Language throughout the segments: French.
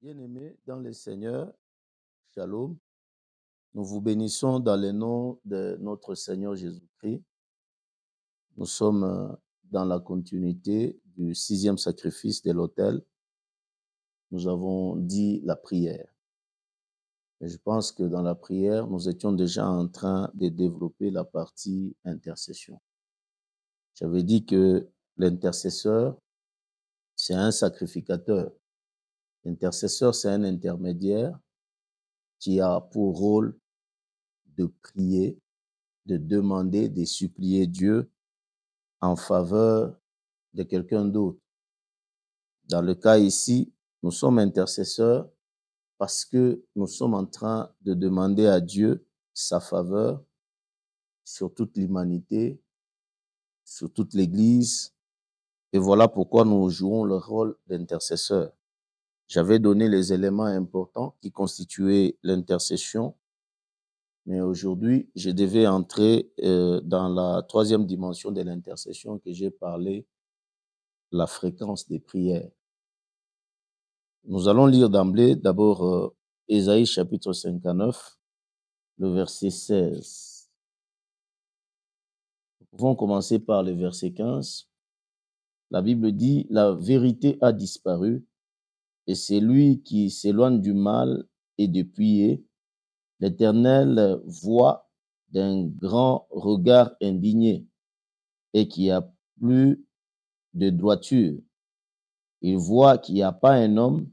Bien-aimés dans le Seigneur, Shalom, nous vous bénissons dans le nom de notre Seigneur Jésus-Christ. Nous sommes dans la continuité du 6e sacrifice de l'autel. Nous avons dit la prière. Et je pense que dans la prière, nous étions déjà en train de développer la partie intercession. J'avais dit que l'intercesseur, c'est un sacrificateur. L'intercesseur, c'est un intermédiaire qui a pour rôle de prier, de demander, de supplier Dieu en faveur de quelqu'un d'autre. Dans le cas ici, nous sommes intercesseurs parce que nous sommes en train de demander à Dieu sa faveur sur toute l'humanité, sur toute l'Église. Et voilà pourquoi nous jouons le rôle d'intercesseur. J'avais donné les éléments importants qui constituaient l'intercession, mais aujourd'hui, je devais entrer dans la troisième dimension de l'intercession que j'ai parlé, la fréquence des prières. Nous allons lire d'emblée d'abord Ésaïe chapitre 59, le verset 16. Nous pouvons commencer par le verset 15. La Bible dit, « La vérité a disparu, et c'est lui qui s'éloigne du mal et du puits. L'Éternel voit d'un grand regard indigné et qui a plus de droiture. Il voit qu'il n'y a pas un homme,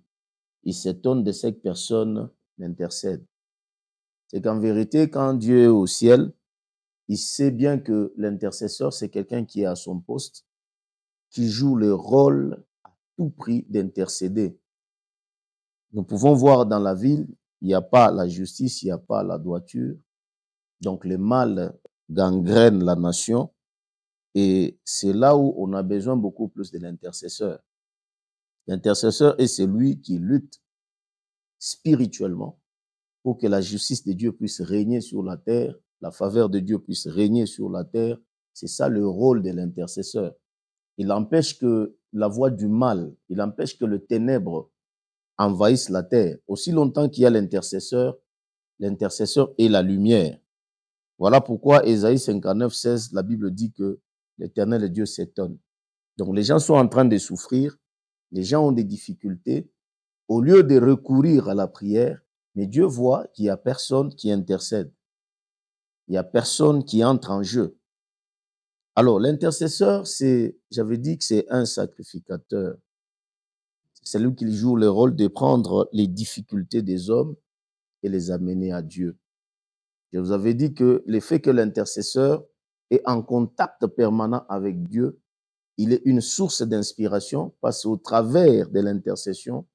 il s'étonne de cette personne n'intercède. » C'est qu'en vérité, quand Dieu est au ciel, il sait bien que l'intercesseur, c'est quelqu'un qui est à son poste, qui joue le rôle à tout prix d'intercéder. Nous pouvons voir dans la ville, il n'y a pas la justice, il n'y a pas la droiture. Donc le mal gangrène la nation et c'est là où on a besoin beaucoup plus de l'intercesseur. L'intercesseur est celui qui lutte spirituellement pour que la justice de Dieu puisse régner sur la terre, la faveur de Dieu puisse régner sur la terre. C'est ça le rôle de l'intercesseur. Il empêche que la voie du mal, il empêche que le ténèbre envahisse la terre. Aussi longtemps qu'il y a l'intercesseur est la lumière. Voilà pourquoi Ésaïe 59, 16, la Bible dit que l'Éternel et Dieu s'étonne. Donc les gens sont en train de souffrir, les gens ont des difficultés. Au lieu de recourir à la prière, mais Dieu voit qu'il n'y a personne qui intercède. Il n'y a personne qui entre en jeu. Alors, l'intercesseur, j'avais dit que c'est un sacrificateur. C'est lui qui joue le rôle de prendre les difficultés des hommes et les amener à Dieu. Je vous avais dit que le fait que l'intercesseur est en contact permanent avec Dieu, il est une source d'inspiration parce qu'au travers de l'intercession,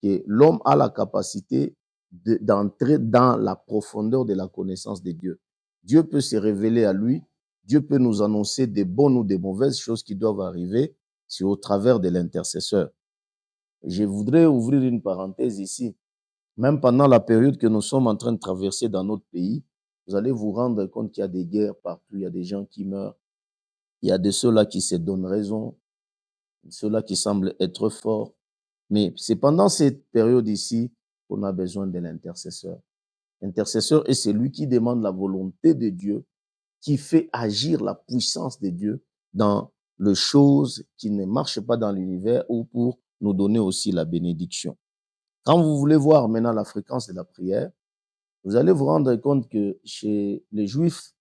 l'homme a la capacité d'entrer dans la profondeur de la connaissance de Dieu. Dieu peut se révéler à lui, Dieu peut nous annoncer des bonnes ou des mauvaises choses qui doivent arriver, c'est au travers de l'intercesseur. Je voudrais ouvrir une parenthèse ici. Même pendant la période que nous sommes en train de traverser dans notre pays, vous allez vous rendre compte qu'il y a des guerres partout, il y a des gens qui meurent, il y a de ceux-là qui se donnent raison, ceux-là qui semblent être forts. Mais c'est pendant cette période ici qu'on a besoin de l'intercesseur. L'intercesseur est celui qui demande la volonté de Dieu, qui fait agir la puissance de Dieu dans les choses qui ne marchent pas dans l'univers ou pour nous donner aussi la bénédiction. Quand vous voulez voir maintenant la fréquence de la prière, vous allez vous rendre compte que chez les Juifs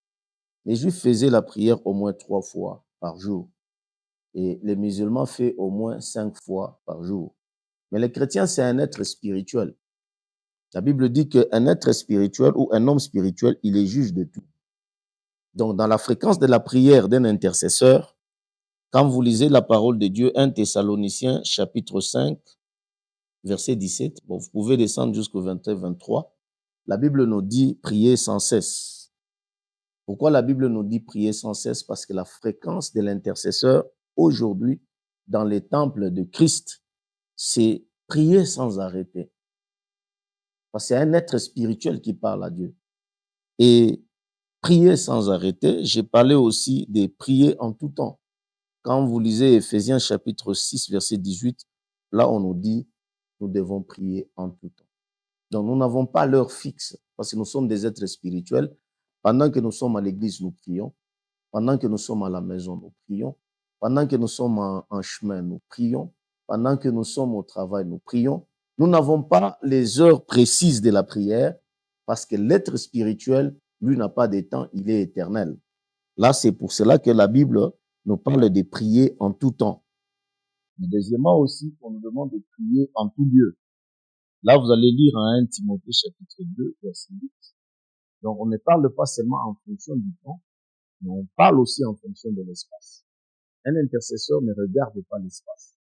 faisaient la prière au moins 3 fois par jour et les musulmans font au moins 5 fois par jour. Mais le chrétien, c'est un être spirituel. La Bible dit qu'un être spirituel ou un homme spirituel, il est juge de tout. Donc, dans la fréquence de la prière d'un intercesseur, quand vous lisez la parole de Dieu, 1 Thessaloniciens chapitre 5, verset 17, bon, vous pouvez descendre jusqu'au 21-23, la Bible nous dit prier sans cesse. Pourquoi la Bible nous dit prier sans cesse? Parce que la fréquence de l'intercesseur, aujourd'hui, dans les temples de Christ, c'est prier sans arrêter. Parce que c'est un être spirituel qui parle à Dieu. Et prier sans arrêter, j'ai parlé aussi de prier en tout temps. Quand vous lisez Éphésiens chapitre 6, verset 18, là on nous dit nous devons prier en tout temps. Donc, nous n'avons pas l'heure fixe parce que nous sommes des êtres spirituels. Pendant que nous sommes à l'église, nous prions. Pendant que nous sommes à la maison, nous prions. Pendant que nous sommes en chemin, nous prions. Pendant que nous sommes au travail, nous prions. Nous n'avons pas les heures précises de la prière parce que l'être spirituel, lui, n'a pas de temps, il est éternel. Là, c'est pour cela que la Bible nous parle de prier en tout temps. Mais deuxièmement aussi, on nous demande de prier en tout lieu. Là, vous allez lire en 1 Timothée chapitre 2, verset 8. Donc, on ne parle pas seulement en fonction du temps, mais on parle aussi en fonction de l'espace. Un intercesseur ne regarde pas l'espace.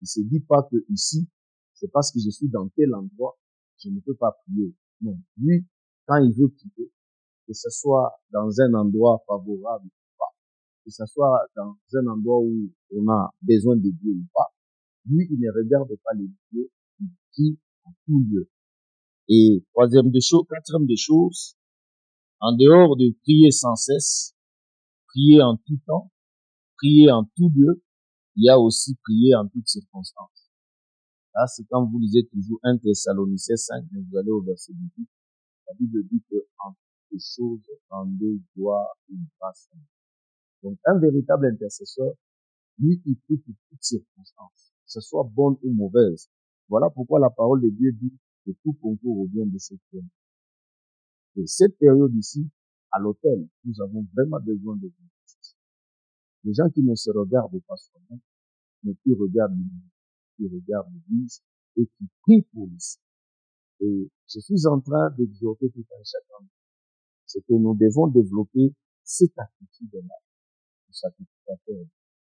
Il se dit pas que ici, c'est parce que je suis dans tel endroit, je ne peux pas prier. Non. Lui, quand il veut prier, que ce soit dans un endroit favorable ou pas, que ce soit dans un endroit où on a besoin de Dieu ou pas, lui, il ne regarde pas les lieux, il prie en tout lieu. Et quatrième des choses, en dehors de prier sans cesse, prier en tout temps, prier en tout lieu, il y a aussi prier en toutes circonstances. Là, c'est quand vous lisez toujours 1 Thessaloniciens 5, vous allez au verset 18, la Bible dit que en toutes choses, rendez gloire et grâce. Donc, un véritable intercesseur, lui, il prie pour toutes circonstances, que ce soit bonne ou mauvaise. Voilà pourquoi la parole de Dieu dit que tout concourt au bien de cette période. Et cette période ici, à l'autel, nous avons vraiment besoin de Dieu. Les gens qui ne se regardent pas soi-même, mais qui regardent l'Église, qui regardent l'Église et qui prient pour l'Église. Et je suis en train d'exhorter tout un chacun. C'est que nous devons développer cette attitude-là, du sacrificateur.